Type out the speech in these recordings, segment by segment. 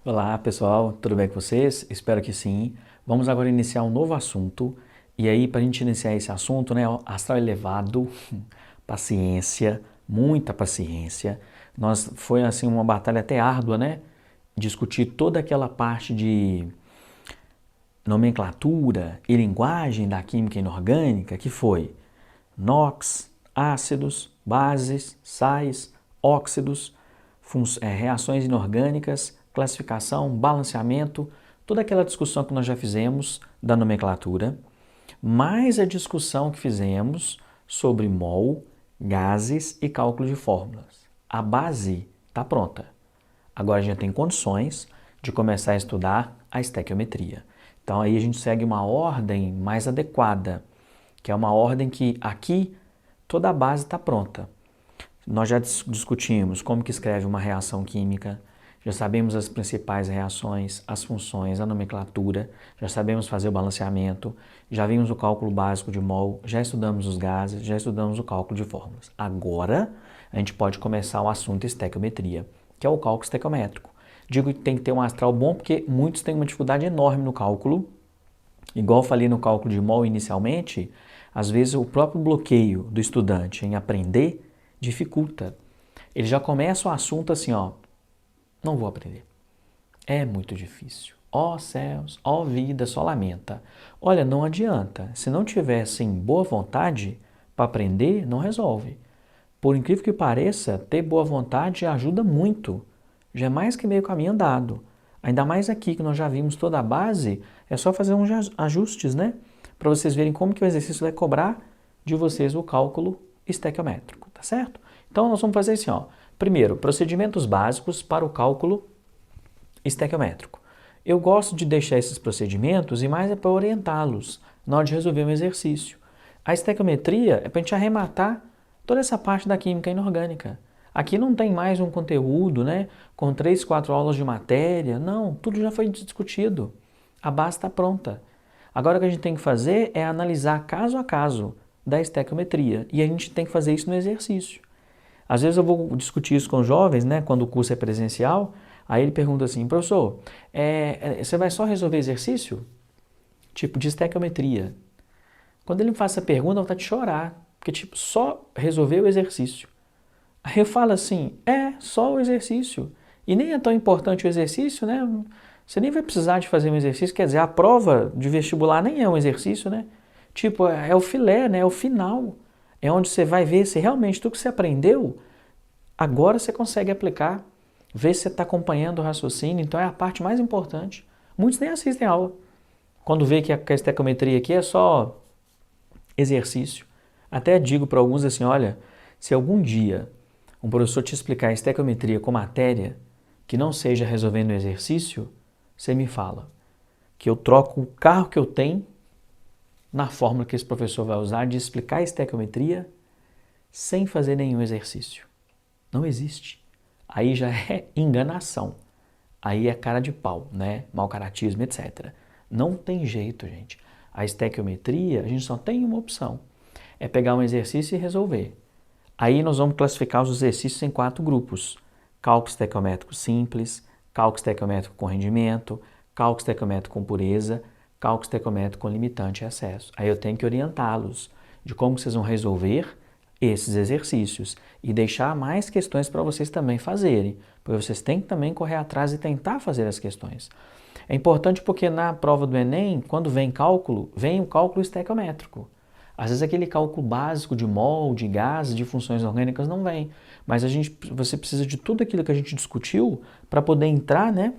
Olá pessoal, tudo bem com vocês? Espero que sim. Vamos agora iniciar um novo assunto. E aí, para a gente iniciar esse assunto, né, astral elevado, paciência, muita paciência. Foi assim uma batalha até árdua, né? Discutir toda aquela parte de nomenclatura e linguagem da química inorgânica, que foi NOx, ácidos, bases, sais, óxidos, reações inorgânicas, classificação, balanceamento, toda aquela discussão que nós já fizemos da nomenclatura, mais a discussão que fizemos sobre mol, gases e cálculo de fórmulas. A base está pronta. Agora a gente tem condições de começar a estudar a estequiometria. Então aí a gente segue uma ordem mais adequada, que é uma ordem que aqui toda a base está pronta. Nós já discutimos como que escreve uma reação química, já sabemos as principais reações, as funções, a nomenclatura, já sabemos fazer o balanceamento, já vimos o cálculo básico de mol, já estudamos os gases, já estudamos o cálculo de fórmulas. Agora a gente pode começar o assunto estequiometria, que é o cálculo estequiométrico. Digo que tem que ter um astral bom porque muitos têm uma dificuldade enorme no cálculo. Igual eu falei no cálculo de mol inicialmente, às vezes o próprio bloqueio do estudante em aprender dificulta. Ele já começa o assunto assim, ó, não vou aprender. É muito difícil. Ó céus, ó vida, só lamenta. Olha, não adianta. Se não tiver assim, boa vontade para aprender, não resolve. Por incrível que pareça, ter boa vontade ajuda muito. Já é mais que meio caminho andado. Ainda mais aqui que nós já vimos toda a base, é só fazer uns ajustes, né? Para vocês verem como que o exercício vai cobrar de vocês o cálculo estequiométrico, tá certo? Então nós vamos fazer assim, ó. Primeiro, procedimentos básicos para o cálculo estequiométrico. Eu gosto de deixar esses procedimentos e mais é para orientá-los na hora de resolver um exercício. A estequiometria é para a gente arrematar toda essa parte da química inorgânica. Aqui não tem mais um conteúdo, né, com 3, 4 aulas de matéria. Não, tudo já foi discutido. A base está pronta. Agora o que a gente tem que fazer é analisar caso a caso da estequiometria. E a gente tem que fazer isso no exercício. Às vezes eu vou discutir isso com jovens, né, quando o curso é presencial. Aí ele pergunta assim, professor, você vai só resolver exercício? Tipo, de estequiometria. Quando ele me faz essa pergunta, eu vou de chorar. Porque, tipo, só resolver o exercício. Aí eu falo assim, só o exercício. E nem é tão importante o exercício, né? Você nem vai precisar de fazer um exercício, quer dizer, a prova de vestibular nem é um exercício, né? Tipo, é o filé, né? É o final. É onde você vai ver se realmente tudo que você aprendeu, agora você consegue aplicar, ver se você está acompanhando o raciocínio, então é a parte mais importante. Muitos nem assistem a aula. Quando vê que a estequiometria aqui é só exercício. Até digo para alguns assim, olha, se algum dia um professor te explicar a estequiometria com matéria que não seja resolvendo exercício, você me fala que eu troco o carro que eu tenho na fórmula que esse professor vai usar de explicar a estequiometria sem fazer nenhum exercício. Não existe. Aí já é enganação. Aí é cara de pau, né? Mau caratismo, etc. Não tem jeito, gente. A estequiometria, a gente só tem uma opção. É pegar um exercício e resolver. Aí nós vamos classificar os exercícios em 4 grupos. Cálculo estequiométrico simples, cálculo estequiométrico com rendimento, cálculo estequiométrico com pureza, cálculo estequiométrico com limitante e excesso. Aí eu tenho que orientá-los de como vocês vão resolver esses exercícios e deixar mais questões para vocês também fazerem, porque vocês têm que também correr atrás e tentar fazer as questões. É importante porque na prova do Enem, quando vem cálculo, vem o cálculo estequiométrico. Às vezes aquele cálculo básico de mol, de gases, de funções orgânicas não vem, mas você precisa de tudo aquilo que a gente discutiu para poder entrar, né,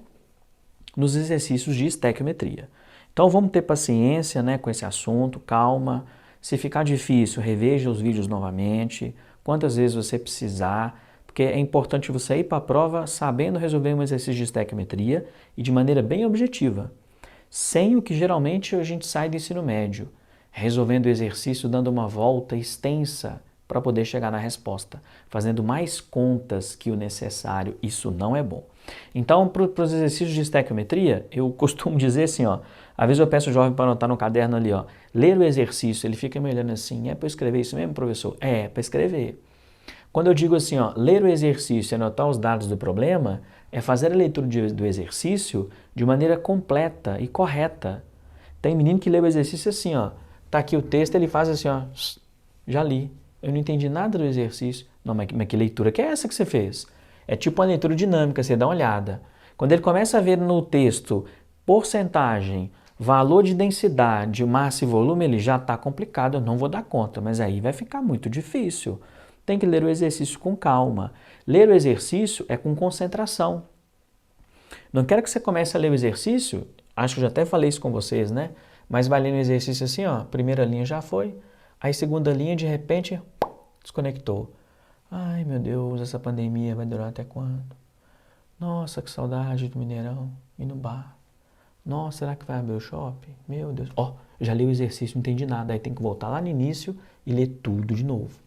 nos exercícios de estequiometria. Então vamos ter paciência, né, com esse assunto, calma. Se ficar difícil, reveja os vídeos novamente, quantas vezes você precisar, porque é importante você ir para a prova sabendo resolver um exercício de estequiometria e de maneira bem objetiva, sem o que geralmente a gente sai do ensino médio, resolvendo o exercício, dando uma volta extensa para poder chegar na resposta, fazendo mais contas que o necessário. Isso não é bom. Então, para os exercícios de estequiometria, eu costumo dizer assim, ó, às vezes eu peço o jovem para anotar no caderno ali, ó, ler o exercício, ele fica me olhando assim, é para escrever isso mesmo, professor? É para escrever. Quando eu digo assim, ó, ler o exercício e anotar os dados do problema, é fazer a leitura do exercício de maneira completa e correta. Tem menino que lê o exercício assim, ó, tá aqui o texto, ele faz assim, ó, já li, eu não entendi nada do exercício. Não, mas que leitura que é essa que você fez? É tipo uma leitura dinâmica, você dá uma olhada. Quando ele começa a ver no texto porcentagem, valor de densidade, massa e volume, ele já está complicado, eu não vou dar conta, mas aí vai ficar muito difícil. Tem que ler o exercício com calma. Ler o exercício é com concentração. Não quero que você comece a ler o exercício, acho que eu já até falei isso com vocês, né? Mas vai lendo o exercício assim, ó, primeira linha já foi, aí segunda linha de repente desconectou. Ai meu Deus, essa pandemia vai durar até quando? Nossa, que saudade do Mineirão e no bar. Nossa, será que vai abrir o shopping? Meu Deus. Ó, já li o exercício, não entendi nada. Aí tem que voltar lá no início e ler tudo de novo.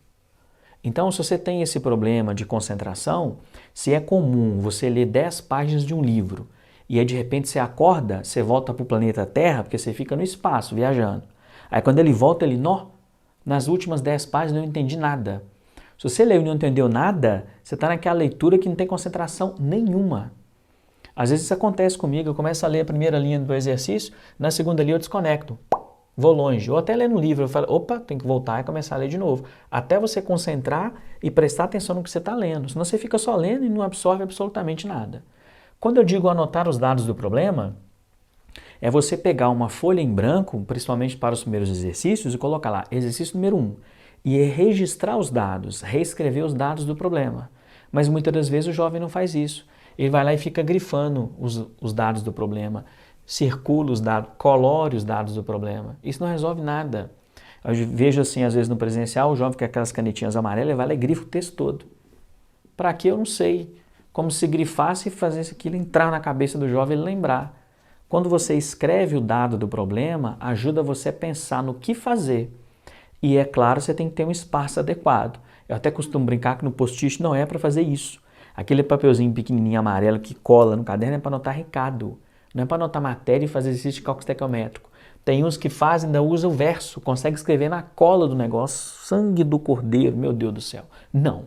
Então, se você tem esse problema de concentração, se é comum você ler 10 páginas de um livro e aí de repente você acorda, você volta para o planeta Terra, porque você fica no espaço viajando. Aí quando ele volta, ele, nas últimas 10 páginas eu não entendi nada. Se você leu e não entendeu nada, você está naquela leitura que não tem concentração nenhuma. Às vezes isso acontece comigo, eu começo a ler a primeira linha do exercício, na segunda linha eu desconecto, vou longe. Ou até ler no livro, eu falo, opa, tem que voltar e começar a ler de novo. Até você concentrar e prestar atenção no que você está lendo, senão você fica só lendo e não absorve absolutamente nada. Quando eu digo anotar os dados do problema, é você pegar uma folha em branco, principalmente para os primeiros exercícios, e colocar lá, exercício número 1, e registrar os dados, reescrever os dados do problema. Mas muitas das vezes o jovem não faz isso. Ele vai lá e fica grifando os dados do problema, circula os dados, colore os dados do problema. Isso não resolve nada. Eu vejo assim, às vezes no presencial, o jovem com aquelas canetinhas amarelas, ele vai lá e grifa o texto todo. Para quê? Eu não sei. Como se grifasse e fazesse aquilo entrar na cabeça do jovem e ele lembrar. Quando você escreve o dado do problema, ajuda você a pensar no que fazer. E é claro, você tem que ter um espaço adequado. Eu até costumo brincar que no post-it não é para fazer isso. Aquele papelzinho pequenininho amarelo que cola no caderno é para anotar recado. Não é para anotar matéria e fazer exercício de cálculo estequiométrico. Tem uns que fazem, ainda usa o verso, consegue escrever na cola do negócio, sangue do cordeiro, meu Deus do céu. Não.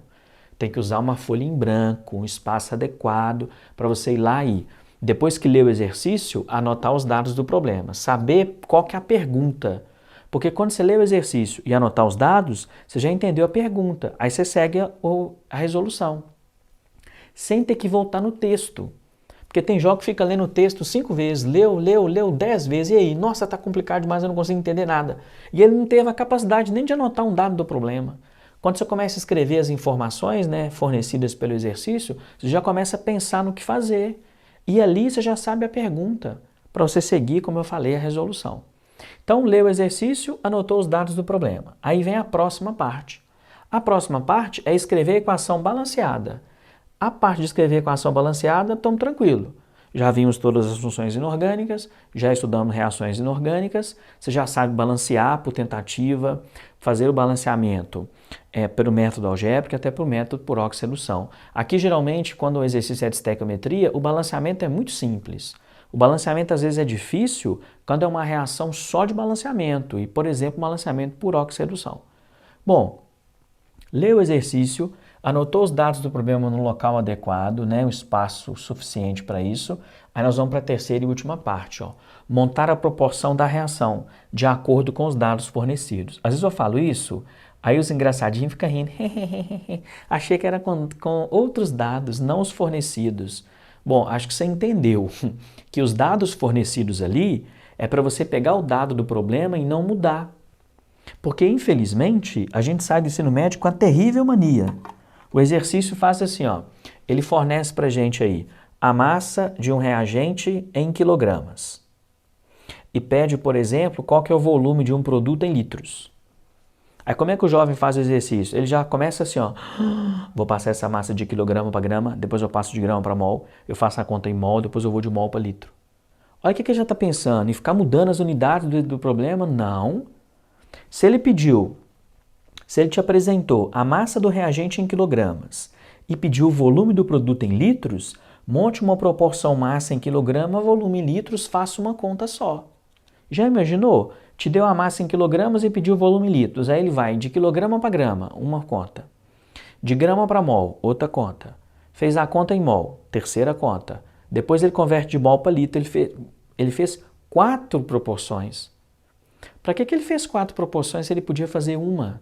Tem que usar uma folha em branco, um espaço adequado para você ir lá e, depois que ler o exercício, anotar os dados do problema. Saber qual que é a pergunta. Porque quando você lê o exercício e anotar os dados, você já entendeu a pergunta. Aí você segue a resolução. Sem ter que voltar no texto. Porque tem jovem que fica lendo o texto 5 vezes, leu 10 vezes, e aí, nossa, tá complicado demais, eu não consigo entender nada. E ele não teve a capacidade nem de anotar um dado do problema. Quando você começa a escrever as informações, né, fornecidas pelo exercício, você já começa a pensar no que fazer. E ali você já sabe a pergunta, para você seguir, como eu falei, a resolução. Então, leu o exercício, anotou os dados do problema. Aí vem a próxima parte. A próxima parte é escrever a equação balanceada. A parte de escrever equação balanceada, estamos tranquilo. Já vimos todas as funções inorgânicas, já estudamos reações inorgânicas, você já sabe balancear por tentativa, fazer o balanceamento pelo método algébrico até pelo método por oxi-redução. Aqui, geralmente, quando o exercício é de estequiometria, o balanceamento é muito simples. O balanceamento, às vezes, é difícil quando é uma reação só de balanceamento e, por exemplo, balanceamento por oxi-redução. Bom, lê o exercício, anotou os dados do problema no local adequado, né, um espaço suficiente para isso. Aí nós vamos para a terceira e última parte, ó, montar a proporção da reação de acordo com os dados fornecidos. Às vezes eu falo isso, aí os engraçadinhos ficam rindo. Achei que era com outros dados, não os fornecidos. Bom, acho que você entendeu que os dados fornecidos ali é para você pegar o dado do problema e não mudar. Porque, infelizmente, a gente sai do ensino médio com a terrível mania. O exercício faz assim, ó, ele fornece para a gente aí a massa de um reagente em quilogramas. E pede, por exemplo, qual que é o volume de um produto em litros. Aí como é que o jovem faz o exercício? Ele já começa assim, ó, vou passar essa massa de quilograma para grama, depois eu passo de grama para mol, eu faço a conta em mol, depois eu vou de mol para litro. Olha o que ele já está pensando, em ficar mudando as unidades do problema? Não. Se ele te apresentou a massa do reagente em quilogramas e pediu o volume do produto em litros, monte uma proporção massa em quilograma, volume em litros, faça uma conta só. Já imaginou? Te deu a massa em quilogramas e pediu o volume em litros. Aí ele vai de quilograma para grama, uma conta. De grama para mol, outra conta. fez a conta em mol, terceira conta. Depois ele converte de mol para litro, ele fez 4 proporções. Para que ele fez 4 proporções se ele podia fazer uma?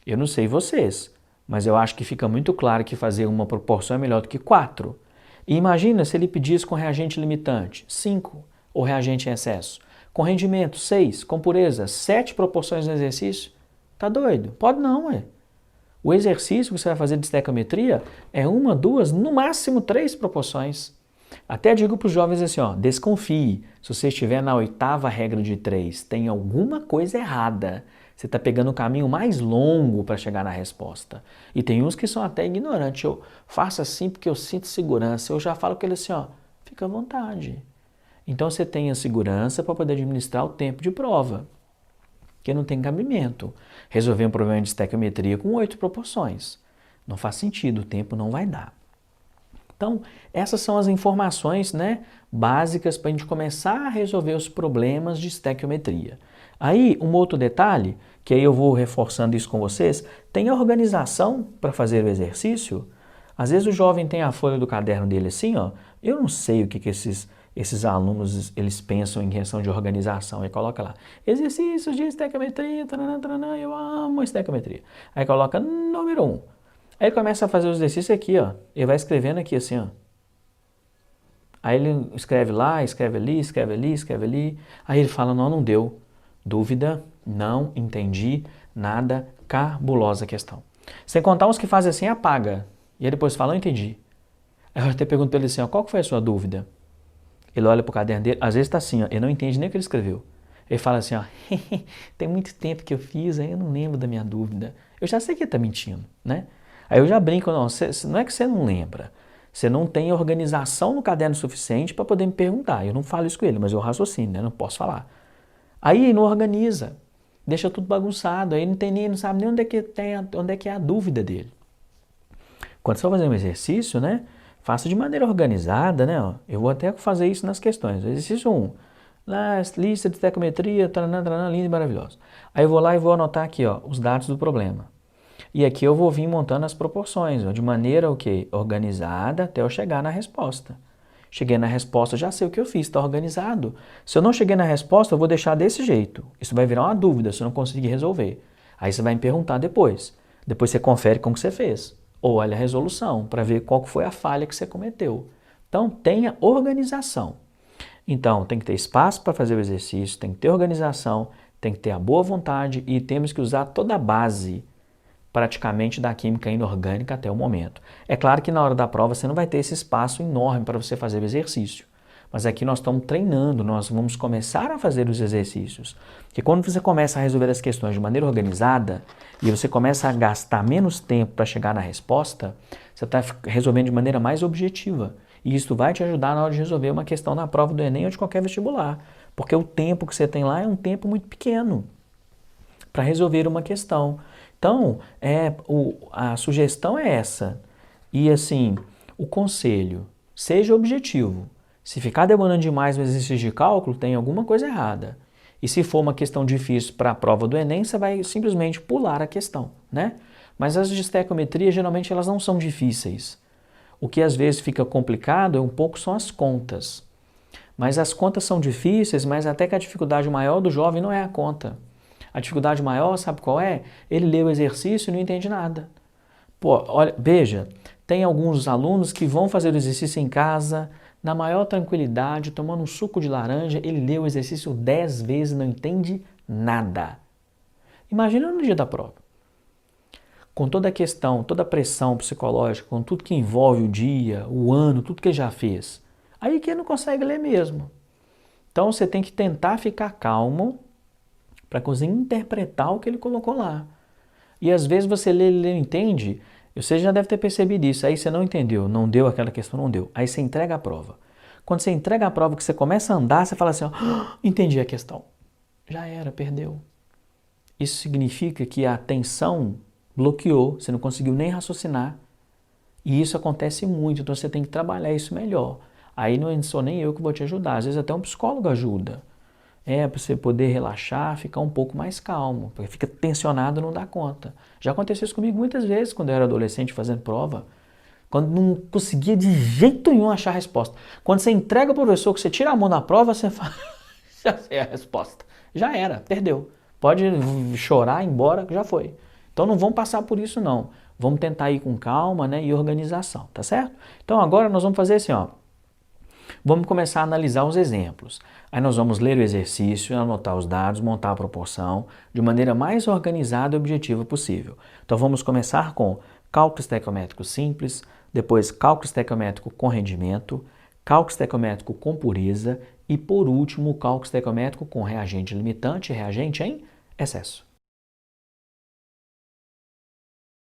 Eu não sei vocês, mas eu acho que fica muito claro que fazer uma proporção é melhor do que 4. E imagina se ele pedisse com reagente limitante, 5, ou reagente em excesso. Com rendimento, 6, com pureza, 7 proporções no exercício. Tá doido? Pode não, ué. O exercício que você vai fazer de estequiometria é 1, 2, no máximo 3 proporções. Até digo para os jovens assim, ó, desconfie. Se você estiver na 8ª regra de 3, tem alguma coisa errada. Você está pegando o caminho mais longo para chegar na resposta. E tem uns que são até ignorantes. Eu faço assim porque eu sinto segurança. Eu já falo com ele assim, ó, fica à vontade. Então você tem a segurança para poder administrar o tempo de prova, que não tem cabimento. Resolver um problema de estequiometria com 8 proporções. Não faz sentido, o tempo não vai dar. Então, essas são as informações, né, básicas para a gente começar a resolver os problemas de estequiometria. Aí, um outro detalhe, que aí eu vou reforçando isso com vocês, tem a organização para fazer o exercício. Às vezes o jovem tem a folha do caderno dele assim, ó, eu não sei o que esses alunos eles pensam em questão de organização. Aí coloca lá, exercícios de estequiometria, taranã, taranã, eu amo estequiometria. Aí coloca número 1. Aí ele começa a fazer o exercício aqui, ó. Ele vai escrevendo aqui assim, ó. Aí ele escreve lá, escreve ali, escreve ali, escreve ali. Aí ele fala, não deu. Dúvida, não entendi nada, cabulosa a questão. Sem contar uns que fazem assim, apaga. E aí depois fala, não entendi. Aí eu até pergunto para ele assim, ó, qual que foi a sua dúvida? Ele olha pro caderno dele, às vezes está assim, ó, ele não entende nem o que ele escreveu. Ele fala assim, ó, tem muito tempo que eu fiz, aí eu não lembro da minha dúvida. Eu já sei que ele está mentindo, né? Aí eu já brinco, não é que você não lembra, você não tem organização no caderno suficiente para poder me perguntar. Eu não falo isso com ele, mas eu raciocino, né? Não posso falar. Aí ele não organiza, deixa tudo bagunçado, aí não sabe nem onde é que é a dúvida dele. Quando você for fazer um exercício, né? Faça de maneira organizada, né? Ó, eu vou até fazer isso nas questões. Exercício 1. Lá, lista de estequiometria, linda e maravilhosa. Aí eu vou lá e vou anotar aqui, ó, os dados do problema. E aqui eu vou vir montando as proporções, ó, de maneira o quê? Organizada até eu chegar na resposta. Cheguei na resposta, já sei o que eu fiz, está organizado. Se eu não cheguei na resposta, eu vou deixar desse jeito. Isso vai virar uma dúvida se eu não conseguir resolver. Aí você vai me perguntar depois. Depois você confere com o que você fez. Ou olha a resolução, para ver qual foi a falha que você cometeu. Então, tenha organização. Então, tem que ter espaço para fazer o exercício, tem que ter organização, tem que ter a boa vontade e temos que usar toda a base praticamente da química inorgânica até o momento. É claro que na hora da prova você não vai ter esse espaço enorme para você fazer o exercício. Mas aqui nós estamos treinando, nós vamos começar a fazer os exercícios. Porque quando você começa a resolver as questões de maneira organizada e você começa a gastar menos tempo para chegar na resposta, você está resolvendo de maneira mais objetiva. E isso vai te ajudar na hora de resolver uma questão na prova do Enem ou de qualquer vestibular. Porque o tempo que você tem lá é um tempo muito pequeno para resolver uma questão. Então, a sugestão é essa. E assim, o conselho, seja objetivo. Se ficar demorando demais no exercício de cálculo, tem alguma coisa errada. E se for uma questão difícil para a prova do Enem, você vai simplesmente pular a questão, né? Mas as de estequiometria, geralmente, elas não são difíceis. O que às vezes fica complicado um pouco são as contas. Mas as contas são difíceis, mas até que a dificuldade maior do jovem não é a conta. A dificuldade maior, sabe qual é? Ele lê o exercício e não entende nada. Pô, olha, veja, tem alguns alunos que vão fazer o exercício em casa, na maior tranquilidade, tomando um suco de laranja, ele lê o exercício 10 vezes e não entende nada. Imagina no dia da prova. Com toda a questão, toda a pressão psicológica, com tudo que envolve o dia, o ano, tudo que ele já fez. Aí que ele não consegue ler mesmo. Então você tem que tentar ficar calmo para conseguir interpretar o que ele colocou lá. E às vezes você lê, não entende, você já deve ter percebido isso, aí você não entendeu, não deu aquela questão, não deu. Aí você entrega a prova. Quando você entrega a prova, que você começa a andar, você fala assim, ó, entendi a questão. Já era, perdeu. Isso significa que a atenção bloqueou, você não conseguiu nem raciocinar. E isso acontece muito, então você tem que trabalhar isso melhor. Aí não sou nem eu que vou te ajudar, às vezes até um psicólogo ajuda. Para você poder relaxar, ficar um pouco mais calmo, porque fica tensionado e não dá conta. Já aconteceu isso comigo muitas vezes quando eu era adolescente fazendo prova. Quando não conseguia de jeito nenhum achar a resposta. Quando você entrega para o professor, que você tira a mão da prova, você fala, já sei a resposta. Já era, perdeu. Pode chorar, ir embora, já foi. Então não vamos passar por isso não. Vamos tentar ir com calma, né, e organização, tá certo? Então agora nós vamos fazer assim, ó. Vamos começar a analisar os exemplos. Aí nós vamos ler o exercício, anotar os dados, montar a proporção de maneira mais organizada e objetiva possível. Então vamos começar com cálculo estequiométrico simples, depois cálculo estequiométrico com rendimento, cálculo estequiométrico com pureza e, por último, o cálculo estequiométrico com reagente limitante e reagente em excesso.